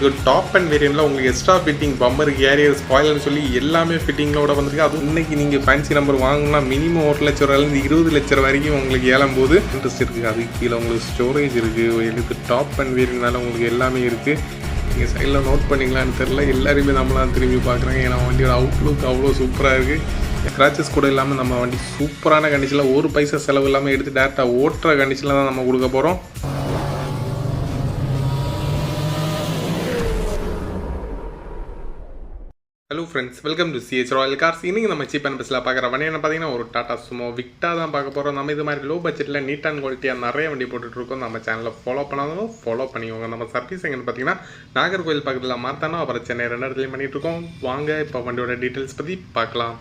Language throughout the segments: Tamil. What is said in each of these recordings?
உங்களுக்கு டாப் அண்ட் வேரியண்ட்டில் உங்களுக்கு எக்ஸ்ட்ரா ஃபிட்டிங் பம்பர் கேரியர் ஸ்பாயிலர்னு சொல்லி எல்லாமே ஃபிட்டிங்களோட வந்திருக்கு. அதுவும் இன்றைக்கி நீங்கள் ஃபேன்சி நம்பர் வாங்கினா மினிமம் 1 லட்ச ரூபாயிலேருந்து 20 லட்ச ரூபா வரைக்கும் உங்களுக்கு ஏழும்போது இன்ட்ரெஸ்ட் இருக்குது. அதுக்கு கீழே உங்களுக்கு ஸ்டோரேஜ் இருக்குது. எனக்கு டாப் அண்ட் வேரியண்ட்னால உங்களுக்கு எல்லாமே இருக்குது. நீங்கள் சைடில் நோட் பண்ணிங்களான்னு தெரில, எல்லாருமே நம்மளாம் திரும்பி பார்க்குறாங்க. ஏன்னா வண்டியோட அவுட்லுக் அவ்வளோ சூப்பராக இருக்குது. ஸ்க்ராச்சஸ் கூட இல்லாமல் நம்ம வண்டி சூப்பரான கண்டிஷனில் ஒரு பைசா செலவு இல்லாமல் எடுத்து டேரெக்டாக ஓட்டுற கண்டிஷனில் தான் நம்ம கொடுக்க போகிறோம். Hello friends, welcome to CH Royal cars. இன்றைக்கி நம்ம சீப் அண்ட் பெஸ்ட்டில் பார்க்குற வண்டி என்ன பார்த்தீங்கன்னா ஒரு டாடா சுமோ விக்டா தான் பார்க்க போகிறோம். நம்ம இது மாதிரி லோ பட்ஜெட்டில் நீட் அண்ட் குவாலிட்டியாக நிறைய வண்டி போட்டுட்ருக்கோம். நம்ம சேனலில் ஃபாலோ பண்ணாலும் ஃபாலோ பண்ணிக்கோங்க. நம்ம சர்வீஸ் எங்கன்னு பார்த்தீங்கன்னா நாகர்கோவில் பக்கத்தில் மார்த்தானோ அப்புறம் சென்னை 2 இடத்துலையும் பண்ணிகிட்ருக்கோம். வாங்க இப்போ வண்டியோட டீட்டெயில்ஸ் பற்றி பார்க்கலாம்.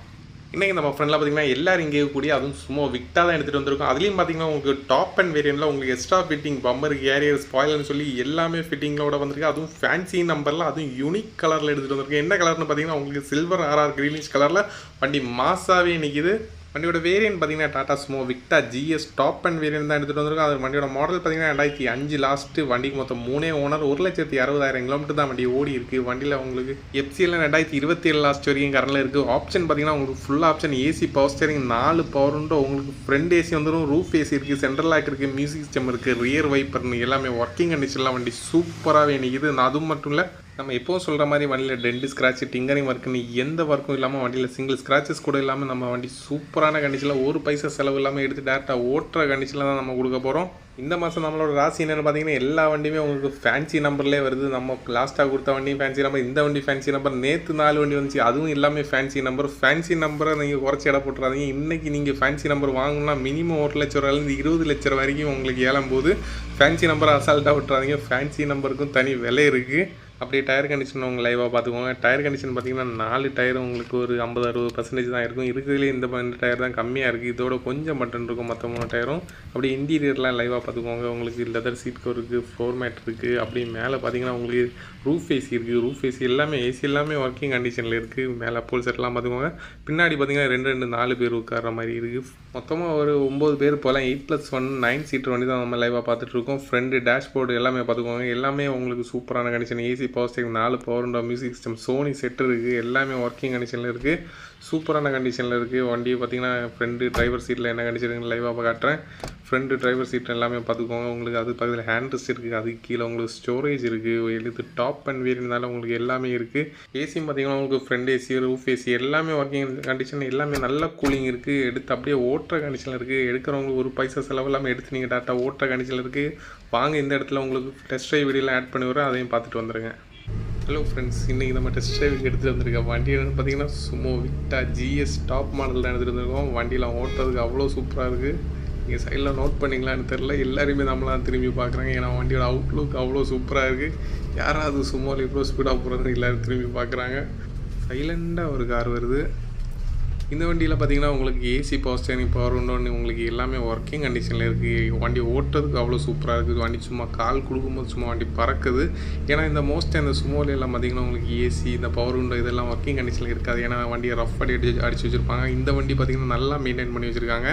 இன்றைக்கி நம்ம ஃப்ரெண்டில் பார்த்தீங்கன்னா எல்லோரும் இங்கே கூடிய அதுவும் சும்மா விக்டா தான் எடுத்துகிட்டு வந்திருக்கோம். அதுலேயும் பார்த்தீங்கன்னா உங்களுக்கு டாப் அண்ட் வேரியண்ட்டில் உங்களுக்கு எக்ஸ்ட்ரா ஃபிட்டிங் பம்பர் கேரியர் ஸ்பாயிலர்னு சொல்லி எல்லாமே ஃபிட்டிங்களோட வந்திருக்கு. அதுவும் ஃபேன்சி நம்பரில் அதுவும் யூனிக் கலரில் எடுத்துகிட்டு வந்திருக்கு. என்ன கலர்னு பார்த்தீங்கன்னா உங்களுக்கு சில்வர் ஆர்ஆர் க்ரீனிஷ் கலரில் வண்டி மாசாவே நிற்கிது. வண்டியோட வேரியன்ட் பார்த்தீங்கன்னா Tata Sumo விக்டா GS top and variant தான் எடுத்துகிட்டு வந்திருக்கோம். அது வண்டியோட மாடல் பார்த்தீங்கன்னா 2005 லாஸ்ட்டு. வண்டிக்கு மொத்தம் 3 ஓனர், 1,60,000 கிலோமீட்டர் தான் வண்டி ஓடி இருக்குது. வண்டியில் உங்களுக்கு எஃப்சியில் 2027 லாஸ்ட் வரைக்கும் கரண்டில் இருக்குது. ஆப்ஷன் பார்த்தீங்கன்னா உங்களுக்கு full option AC power steering 4 power உண்டோ. உங்களுக்கு ஃப்ரண்ட் ஏசி வந்துடும், ரூஃப் ஏசி இருக்குது, சென்ட்ரல் லாக் இருக்குது, மியூசிக் சிஸ்டம் இருக்குது, ரியர் வைப்பர்னு எல்லாமே ஒர்க்கிங் கண்டிஷன்லாம் வண்டி சூப்பராகவே நிற்கிது. அதுவும் மட்டும் இல்லை, நம்ம எப்போவும் சொல்கிற மாதிரி வண்டியில் டென்ட் ஸ்க்ராட்ச் டிங்கரிங் ஒர்க்குன்னு எந்த ஒர்க்கும் இல்லாமல் வண்டியில் சிங்கிள் ஸ்க்ராச்சஸ் கூட இல்லாமல் நம்ம வண்டி சூப்பரான கண்டிஷனில் ஒரு பைசா செலவு இல்லாமல் எடுத்து டேரெக்டாக ஓட்டுற கண்டிஷனில் தான் நம்ம கொடுக்க போகிறோம். இந்த மாதம் நம்மளோட ராசி என்னென்னு பார்த்தீங்கன்னா எல்லா வண்டியுமே உங்களுக்கு ஃபேன்சி நம்பர்லேயே வருது. நம்ம லாஸ்ட்டாக கொடுத்த வண்டியும் ஃபேன்சி நம்பர், இந்த வண்டி ஃபேன்சி நம்பர், நேற்று 4 வண்டி வந்துச்சு, அதுவும் எல்லாமே ஃபேன்சி நம்பர். ஃபேன்சி நம்பரை நீங்கள் குறைச்சி இடம் போட்டுறாதீங்க. இன்றைக்கி நீங்கள் ஃபேன்சி நம்பர் வாங்கினா மினிமம் 1 லட்ச ரூபாயிலேருந்து 20 லட்ச ரூபா வரைக்கும் உங்களுக்கு ஏழும்போது ஃபேன்சி நம்பரை அசால்ட்டாக விட்டுறாதீங்க. ஃபேன்சி நம்பருக்கும் தனி விலை இருக்குது. அப்படியே டயர் கண்டிஷன் உங்கள் லைவாக பார்த்துக்கோங்க. டயர் கண்டிஷன் பார்த்தீங்கன்னா 4 டயரும் உங்களுக்கு ஒரு 50-60% தான் இருக்கும். இருக்கிறதுலே இந்த டயர் தான் கம்மியாக இருக்குது. இதோட கொஞ்சம் பட்டன் இருக்கும் மற்ற 3 டயரும். அப்படி இன்டீரியர்லாம் லைவாக பார்த்துக்கோங்க. உங்களுக்கு லெதர் சீட் கவர் இருக்குது, ஃப்ளோர் மேட் இருக்குது. அப்படியே மேலே பார்த்தீங்கன்னா உங்களுக்கு ரூஃப் ஏசி இருக்குது. ரூஃப் ஏசி எல்லாமே எல்லாமே ஒர்க்கிங் கண்டிஷனில் இருக்குது. மேலே அப்போல் செட்லாம் பார்த்துக்கோங்க. பின்னாடி பார்த்தீங்கன்னா 2-4 பேர் உட்கார்ற மாதிரி இருக்குது. மொத்தமாக ஒரு 9 பேர் போகலாம். 8+1 9 சீட்டர் வண்டி தான் நம்ம லைவாக பார்த்துட்ருக்கோம். ஃப்ரண்ட் டேஷ்போர்டு எல்லாமே பார்த்துக்கோங்க. எல்லாமே உங்களுக்கு சூப்பரான condition. AC power steering 4 power உண்டோ, மியூசிக் சிஸ்டம், சோனி செட் இருக்குது. எல்லாமே ஒர்க்கிங் கண்டிஷனில் இருக்குது. சூப்பரான கண்டிஷனில் இருக்குது. வண்டி பார்த்திங்கன்னா ஃப்ரண்ட் டிரைவர் சீட்டில் என்ன கண்டிஷன் லைவாக காட்டுறேன். ஃப்ரண்ட் டிரைவர் சீட் எல்லாமே பார்த்துக்கோங்க. உங்களுக்கு அது பக்கத்தில் ஹேண்ட் ரெஸ்ட் இருக்குது. அதுக்கு கீழே உங்களுக்கு ஸ்டோரேஜ் இருக்குது. எழுத்து டாப் அண்ட் வேரியண்ட்னால உங்களுக்கு எல்லாமே இருக்குது. ஏசியும் பார்த்திங்கன்னா உங்களுக்கு ஃப்ரண்ட் ஏசி, ரூஃப் ஏசி எல்லாமே ஒர்க்கிங் கண்டிஷன். எல்லாமே நல்ல கூலிங் இருக்குது. எடுத்து அப்படியே ஓட்டுற கண்டிஷனில் இருக்குது. எடுக்கிறவங்களுக்கு ஒரு பைசா செலவு இல்லாமல் எடுத்து நீங்கள் டேரெக்டாக ஓட்டுற கண்டிஷனில் இருக்குது. வாங்க இந்த இடத்துல உங்களுக்கு டெஸ்ட் ட்ரைவ் வீடியோலாம் ஆட் பண்ணி வரேன், அதையும் பார்த்துட்டு வந்துடுங்க. ஹலோ ஃப்ரெண்ட்ஸ், இன்றைக்கி நம்ம டெஸ்ட் ட்ரைவுக்கு எடுத்துகிட்டு வந்திருக்கோம். வண்டி என்னென்னு பார்த்தீங்கன்னா சுமோ விக்டா ஜிஎஸ் டாப் மாடல் தான் எடுத்துகிட்டு வந்திருக்கோம். வண்டியில் ஓட்டுறதுக்கு அவ்வளோ சூப்பராக இருக்குது. நீங்கள் சைடில் நோட் பண்ணிங்களான்னு தெரில, எல்லாருமே நம்மளாம் திரும்பி பார்க்குறாங்க. ஏன்னா வண்டியோட அவுட்லுக் அவ்வளோ சூப்பராக இருக்குது. யாராவது சுமோவில் இவ்வளோ ஸ்பீடாக போகிறது எல்லோரும் திரும்பி பார்க்குறாங்க. சைலண்டாக ஒரு கார் வருது. இந்த வண்டியில் பார்த்தீங்கன்னா உங்களுக்கு ஏசி பவர் ஸ்டேரிங் பவர் உண்டோன்னு உங்களுக்கு எல்லாமே ஒர்க்கிங் கண்டிஷனில் இருக்குது. வண்டி ஓட்டுறதுக்கு அவ்வளோ சூப்பராக இருக்குது. வண்டி சும்மா கால் கொடுக்கும்போது சும்மா வண்டி பறக்குது. ஏன்னா இந்த மோஸ்ட் இந்த சுமோலாம் பார்த்தீங்கன்னா உங்களுக்கு ஏசி இந்த பவர் உண்டோ இதெல்லாம் ஒர்க்கிங் கண்டிஷனில் இருக்காது. ஏன்னா வண்டியை ரஃப் அடிச்சு வச்சுருப்பாங்க. இந்த வண்டி பார்த்திங்கன்னா நல்லா மெயின்டைன் பண்ணி வச்சுருக்காங்க.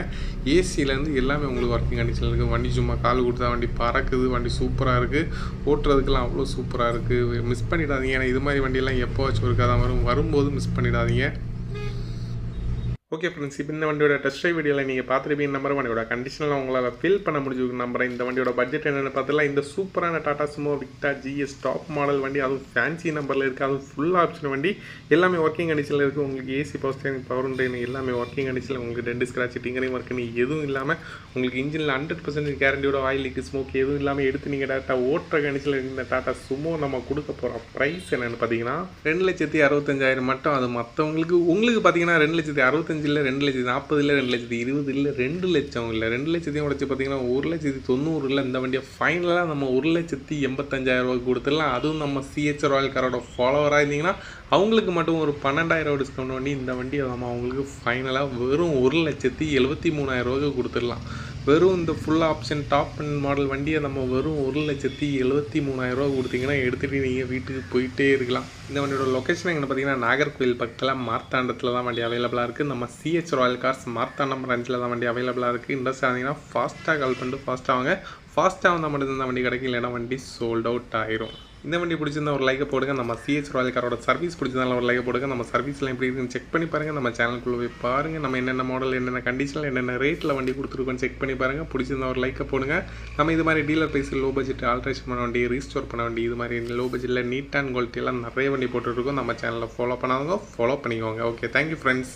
ஏசியிலேருந்து எல்லாமே உங்களுக்கு ஒர்க்கிங் கண்டிஷனில் இருக்குது. வண்டி சும்மா கால் கொடுத்தா வண்டி பறக்குது. வண்டி சூப்பராக இருக்குது. ஓட்டுறதுக்கெல்லாம் அவ்வளோ சூப்பராக இருக்குது. மிஸ் பண்ணிடாதீங்க. ஏன்னா இது மாதிரி வண்டியெல்லாம் எப்போ வச்சு இருக்காதான் வரும்போது மிஸ் பண்ணிடாதீங்க. ஓகே ஃப்ரெண்ட்ஸ், இப்போ இந்த வண்டியோட டெஸ்ட் ட்ரைவ் வீடியோவில் நீங்கள் பார்த்துருப்பீங்க. நம்பர் வண்டியோட கண்டிஷனில் உங்களால் ஃபீல் பண்ண முடிஞ்சுக்கு நம்புறேன். இந்த வண்டியோட பட்ஜெட் என்னென்னு பார்த்தலாம். இந்த சூப்பரான Tata Sumo விக்டா GS top model வண்டி, அதுவும் ஃபேன்சி நம்பரில் இருக்குது. அதுவும் ஃபுல் ஆப்ஷன் வண்டி. எல்லாமே ஒர்க்கிங் கண்டிஷனில் இருக்குது. உங்களுக்கு ஏசி பவர் ஸ்டேரிங் பவர் உண்டு எல்லாமே ஒர்க்கிங் கண்டிஷனில். உங்களுக்கு டென்ட் ஸ்க்ராட்ச் டிங்கரிங் ஒர்க்குன்னு எதுவும் இல்லாமல் உங்களுக்கு இன்ஜினில் 100% கேரண்டியோட ஆயில் லீக்கு ஸ்மோக் எதுவும் இல்லாமல் எடுத்து நீங்கள் டேரெக்டாக ஓட்டுற கண்டிஷனில் இந்த டாடா சுமோ நம்ம கொடுக்க போகிற ப்ரைஸ் என்னென்னு பார்த்தீங்கன்னா 2,65,000 மட்டும். அது மற்றவங்களுக்கு உங்களுக்கு பார்த்தீங்கன்னா 2,65,000 இல்லை, 2,40,000 இல்லை, 2,20,000 இல்லை, 2 லட்சம் இல்லை, 2 லட்சத்தையும் உடச்சி பார்த்தீங்கன்னா 1,90,000 இல்லை. இந்த வண்டியை ஃபைனலாக நம்ம 1,85,000 கொடுத்துடலாம். அதுவும் நம்ம சிஹெச் ராயல் காரோட ஃபாலோவராக இருந்தீங்கன்னா அவங்களுக்கு மட்டும் ஒரு 12,000 டிஸ்கவுண்ட் பண்ணி இந்த வண்டியை நம்ம அவங்களுக்கு ஃபைனலாக வெறும் 1,73,000 கொடுத்துடலாம். வெறும் இந்த full option top and model வண்டியை நம்ம வெறும் 1,73,000 கொடுத்தீங்கன்னா எடுத்துகிட்டு நீங்கள் வீட்டுக்கு போயிட்டே இருக்கலாம். இந்த வண்டியோட லொக்கேஷன் எங்கே பார்த்தீங்கன்னா நாகர்கோவில் பக்கத்தில் மார்த்தாண்டத்தில் தான் வண்டி அவைலபிளாக இருக்குது. நம்ம சிஹெச் ராயல் கார்ஸ் மார்த்தாண்டம் பிரான்ச்சில் தான் வண்டி அவைலபிளாக இருக்குது. இன்ட்ரெஸ்ட் ஆனீங்கன்னா ஃபாஸ்ட்டாக கால் பண்ணிட்டு ஃபாஸ்ட்டாக வாங்க. ஃபாஸ்ட்டாக வந்தால் மட்டும்தான் வண்டி கிடைக்கும், இல்லைன்னா வண்டி சோல்ட் அவுட் ஆயிரும். இந்த வண்டி பிடிச்சிருந்தா ஒரு லைக்கை போடுங்க. நம்ம சிஹெச் ராயல் காரோட சர்வீஸ் பிடிச்சிருந்தாலும் ஒரு லைக்கை போடுங்க. நம்ம சர்வீஸ்லாம் எப்படி இருக்குன்னு செக் பண்ணி பாருங்கள். நம்ம சேனலுக்குள்ளே போய் பாருங்கள். நம்ம என்னென்ன மாடல், என்னென்ன கண்டிஷனில், என்னென்ன ரேட்டில் வண்டி கொடுத்துருக்கோன்னு செக் பண்ணி பாருங்கள். பிடிச்சிருந்தா ஒரு லைக்கை போடுங்க. நம்ம இது மாதிரி டீலர் ப்ரைஸில் லோ பட்ஜெட் ஆல்ட்ரேஷன் பண்ண வண்டி, ரீஸ்டோர் பண்ண வண்டி, இது மாதிரி லோ பட்ஜெட்டில் நீட் அண்ட் குவாலிட்டியெல்லாம் நிறைய வண்டி போட்டுட்ருக்கோம். நம்ம சேனலில் ஃபாலோ பண்ணாதவங்க ஃபாலோ பண்ணிக்கோங்க. Okay, thank you friends.